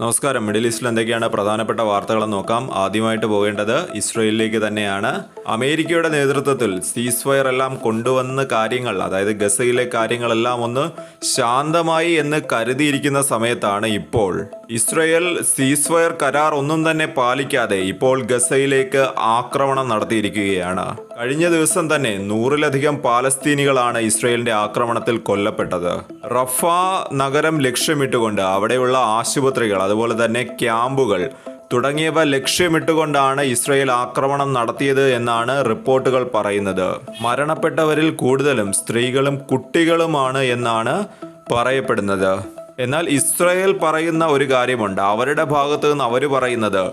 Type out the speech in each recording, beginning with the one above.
നമസ്കാരം. മിഡിൽ ഈസ്റ്റിൽ എന്തൊക്കെയാണ് പ്രധാനപ്പെട്ട വാർത്തകളെന്ന് നോക്കാം. ആദ്യമായിട്ട് പോകേണ്ടത് ഇസ്രയേലിലേക്ക് തന്നെയാണ്. അമേരിക്കയുടെ നേതൃത്വത്തിൽ സീസ്ഫയർ എല്ലാം കൊണ്ടുവന്ന കാര്യങ്ങൾ, അതായത് ഗസയിലെ കാര്യങ്ങളെല്ലാം ഒന്ന് ശാന്തമായി എന്ന് കരുതിയിരിക്കുന്ന സമയത്താണ് ഇപ്പോൾ ഇസ്രയേൽ സീസ്ഫയർ കരാർ ഒന്നും തന്നെ പാലിക്കാതെ ഇപ്പോൾ ഗസയിലേക്ക് ആക്രമണം നടത്തിയിരിക്കുകയാണ്. കഴിഞ്ഞ ദിവസം തന്നെ 100-ലധികം പാലസ്തീനികളാണ് ഇസ്രയേലിന്റെ ആക്രമണത്തിൽ കൊല്ലപ്പെട്ടത്. റഫ നഗരം ലക്ഷ്യമിട്ടുകൊണ്ട് അവിടെയുള്ള ആശുപത്രികൾ, അതുപോലെ തന്നെ ക്യാമ്പുകൾ തുടങ്ങിയവ ലക്ഷ്യമിട്ടുകൊണ്ടാണ് ഇസ്രയേൽ ആക്രമണം നടത്തിയത് എന്നാണ് റിപ്പോർട്ടുകൾ പറയുന്നത്. മരണപ്പെട്ടവരിൽ കൂടുതലും സ്ത്രീകളും കുട്ടികളുമാണ് എന്നാണ് പറയപ്പെടുന്നത്. എന്നാൽ ഇസ്രയേൽ പറയുന്ന ഒരു കാര്യമുണ്ട്. അവരുടെ ഭാഗത്ത് നിന്ന് അവർ പറയുന്നത്,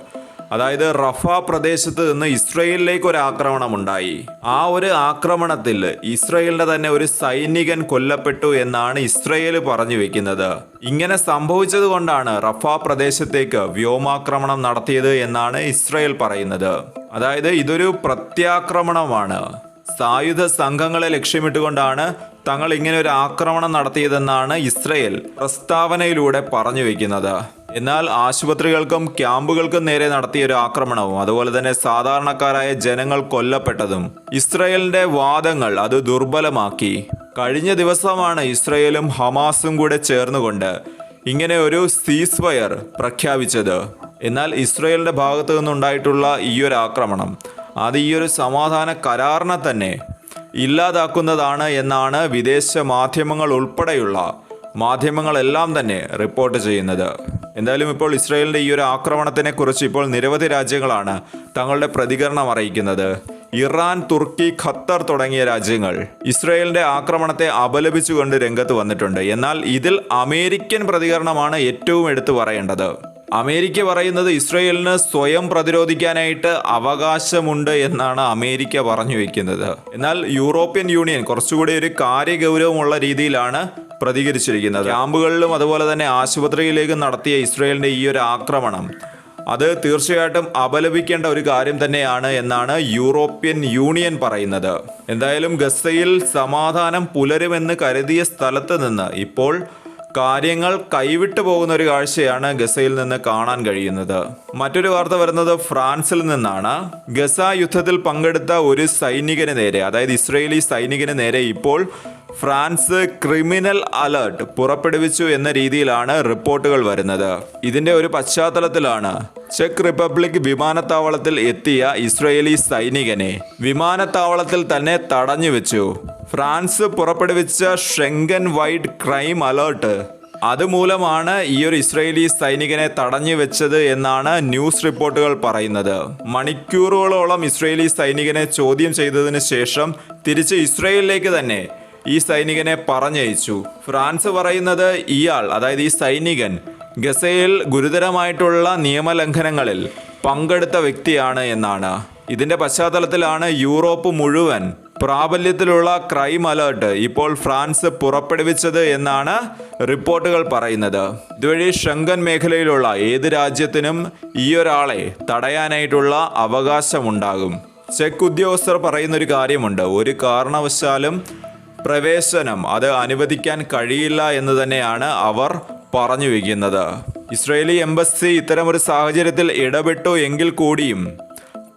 അതായത് റഫ പ്രദേശത്ത് നിന്ന് ഇസ്രയേലിലേക്ക് ഒരു ആക്രമണം ഉണ്ടായി. ആ ഒരു ആക്രമണത്തിൽ ഇസ്രയേലിന്റെ തന്നെ ഒരു സൈനികൻ കൊല്ലപ്പെട്ടു എന്നാണ് ഇസ്രയേൽ പറഞ്ഞു വെക്കുന്നത്. ഇങ്ങനെ സംഭവിച്ചത് കൊണ്ടാണ് റഫ പ്രദേശത്തേക്ക് വ്യോമാക്രമണം നടത്തിയത് എന്നാണ് ഇസ്രയേൽ പറയുന്നത്. അതായത് ഇതൊരു പ്രത്യാക്രമണമാണ്. സായുധ സംഘങ്ങളെ ലക്ഷ്യമിട്ടുകൊണ്ടാണ് തങ്ങൾ ഇങ്ങനെ ഒരു ആക്രമണം നടത്തിയതെന്നാണ് ഇസ്രയേൽ പ്രസ്താവനയിലൂടെ പറഞ്ഞു വെക്കുന്നത്. എന്നാൽ ആശുപത്രികൾക്കും ക്യാമ്പുകൾക്കും നേരെ നടത്തിയ ഒരു ആക്രമണവും അതുപോലെ തന്നെ സാധാരണക്കാരായ ജനങ്ങൾ കൊല്ലപ്പെട്ടതും ഇസ്രയേലിന്റെ വാദങ്ങൾ അത് ദുർബലമാക്കി. കഴിഞ്ഞ ദിവസമാണ് ഇസ്രയേലും ഹമാസും കൂടെ ചേർന്നുകൊണ്ട് ഇങ്ങനെ ഒരു സീസ്ഫയർ പ്രഖ്യാപിച്ചത്. എന്നാൽ ഇസ്രയേലിന്റെ ഭാഗത്തു നിന്നുണ്ടായിട്ടുള്ള ഈ ഒരു ആക്രമണം അത് ഈ ഒരു സമാധാന കരാറിനെ തന്നെ ഇല്ലാതാക്കുന്നതാണ് എന്നാണ് വിദേശ മാധ്യമങ്ങൾ ഉൾപ്പെടെയുള്ള മാധ്യമങ്ങളെല്ലാം തന്നെ റിപ്പോർട്ട് ചെയ്യുന്നത്. എന്തായാലും ഇപ്പോൾ ഇസ്രയേലിന്റെ ഈ ഒരു ആക്രമണത്തിനെ കുറിച്ച് ഇപ്പോൾ നിരവധി രാജ്യങ്ങളാണ് തങ്ങളുടെ പ്രതികരണം അറിയിക്കുന്നത്. ഇറാൻ, തുർക്കി, ഖത്തർ തുടങ്ങിയ രാജ്യങ്ങൾ ഇസ്രയേലിന്റെ ആക്രമണത്തെ അപലപിച്ചുകൊണ്ട് രംഗത്ത് വന്നിട്ടുണ്ട്. എന്നാൽ ഇതിൽ അമേരിക്കൻ പ്രതികരണമാണ് ഏറ്റവും എടുത്തു പറയേണ്ടത്. അമേരിക്ക പറയുന്നത് ഇസ്രയേലിന് സ്വയം പ്രതിരോധിക്കാനായിട്ട് അവകാശമുണ്ട് എന്നാണ് അമേരിക്ക പറഞ്ഞു വെക്കുന്നത്. എന്നാൽ യൂറോപ്യൻ യൂണിയൻ കുറച്ചുകൂടി ഒരു കാര്യഗൗരവമുള്ള രീതിയിലാണ് പ്രതികരിച്ചിരിക്കുന്നത്. ക്യാമ്പുകളിലും അതുപോലെ തന്നെ ആശുപത്രിയിലേക്കും നടത്തിയ ഇസ്രയേലിന്റെ ഈ ഒരു ആക്രമണം അത് തീർച്ചയായിട്ടും അപലപിക്കേണ്ട ഒരു കാര്യം തന്നെയാണ് എന്നാണ് യൂറോപ്യൻ യൂണിയൻ പറയുന്നത്. എന്തായാലും ഗസയിൽ സമാധാനം പുലരുമെന്ന് കരുതിയ സ്ഥലത്ത് നിന്ന് ഇപ്പോൾ കാര്യങ്ങൾ കൈവിട്ടു പോകുന്ന ഒരു കാഴ്ചയാണ് ഗസയിൽ നിന്ന് കാണാൻ കഴിയുന്നത്. മറ്റൊരു വാർത്ത വരുന്നത് ഫ്രാൻസിൽ നിന്നാണ്. ഗസ യുദ്ധത്തിൽ പങ്കെടുത്ത ഒരു സൈനികന് നേരെ, അതായത് ഇസ്രയേലി സൈനികന് നേരെ ഇപ്പോൾ ഫ്രാൻസ് ക്രിമിനൽ അലർട്ട് പുറപ്പെടുവിച്ചു എന്ന രീതിയിലാണ് റിപ്പോർട്ടുകൾ വരുന്നത്. ഇതിന്റെ ഒരു പശ്ചാത്തലത്തിലാണ് ചെക്ക് റിപ്പബ്ലിക് വിമാനത്താവളത്തിൽ എത്തിയ ഇസ്രയേലി സൈനികനെ വിമാനത്താവളത്തിൽ തന്നെ തടഞ്ഞു വെച്ചു. ഫ്രാൻസ് പുറപ്പെടുവിച്ച ഷെങ്കൻ വൈഡ് ക്രൈം അലേർട്ട് അതുമൂലമാണ് ഈ ഒരു ഇസ്രയേലി സൈനികനെ തടഞ്ഞു വെച്ചത് എന്നാണ് ന്യൂസ് റിപ്പോർട്ടുകൾ പറയുന്നത്. മണിക്കൂറുകളോളം ഇസ്രയേലി സൈനികനെ ചോദ്യം ചെയ്തതിന് ശേഷം തിരിച്ച് ഇസ്രയേലിലേക്ക് തന്നെ ഈ സൈനികനെ പറഞ്ഞയച്ചു. ഫ്രാൻസ് പറയുന്നത് ഇയാൾ, അതായത് ഈ സൈനികൻ ഗസയിൽ ഗുരുതരമായിട്ടുള്ള നിയമലംഘനങ്ങളിൽ പങ്കെടുത്ത വ്യക്തിയാണ് എന്നാണ്. ഇതിന്റെ പശ്ചാത്തലത്തിലാണ് യൂറോപ്പ് മുഴുവൻ പ്രാബല്യത്തിലുള്ള ക്രൈം അലേർട്ട് ഇപ്പോൾ ഫ്രാൻസ് പുറപ്പെടുവിച്ചത് എന്നാണ് റിപ്പോർട്ടുകൾ പറയുന്നത്. ഇതുവഴി ഷെങ്കൻ മേഖലയിലുള്ള ഏത് രാജ്യത്തിനും ഈ ഒരാളെ തടയാനായിട്ടുള്ള അവകാശമുണ്ടാകും. ചെക്ക് ഉദ്യോഗസ്ഥർ പറയുന്നൊരു കാര്യമുണ്ട്, ഒരു കാരണവശാലും പ്രവേശനം അത് അനുവദിക്കാൻ കഴിയില്ല എന്ന് തന്നെയാണ് അവർ പറഞ്ഞു വയ്ക്കുന്നത്. ഇസ്രയേലി എംബസി ഇത്തരമൊരു സാഹചര്യത്തിൽ ഇടപെട്ടു എങ്കിൽ കൂടിയും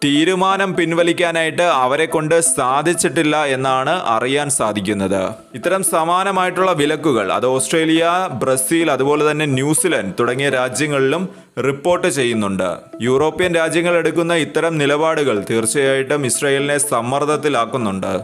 തീരുമാനം പിൻവലിക്കാനായിട്ട് അവരെ കൊണ്ട് സാധിച്ചിട്ടില്ല എന്നാണ് അറിയാൻ സാധിക്കുന്നത്. ഇത്തരം സമാനമായിട്ടുള്ള വിലക്കുകൾ അത് ഓസ്ട്രേലിയ, ബ്രസീൽ, അതുപോലെ തന്നെ ന്യൂസിലൻഡ് തുടങ്ങിയ രാജ്യങ്ങളിലും റിപ്പോർട്ട് ചെയ്യുന്നുണ്ട്. യൂറോപ്യൻ രാജ്യങ്ങൾ എടുക്കുന്ന ഇത്തരം നിലപാടുകൾ തീർച്ചയായിട്ടും ഇസ്രയേലിനെ സമ്മർദ്ദത്തിലാക്കുന്നുണ്ട്.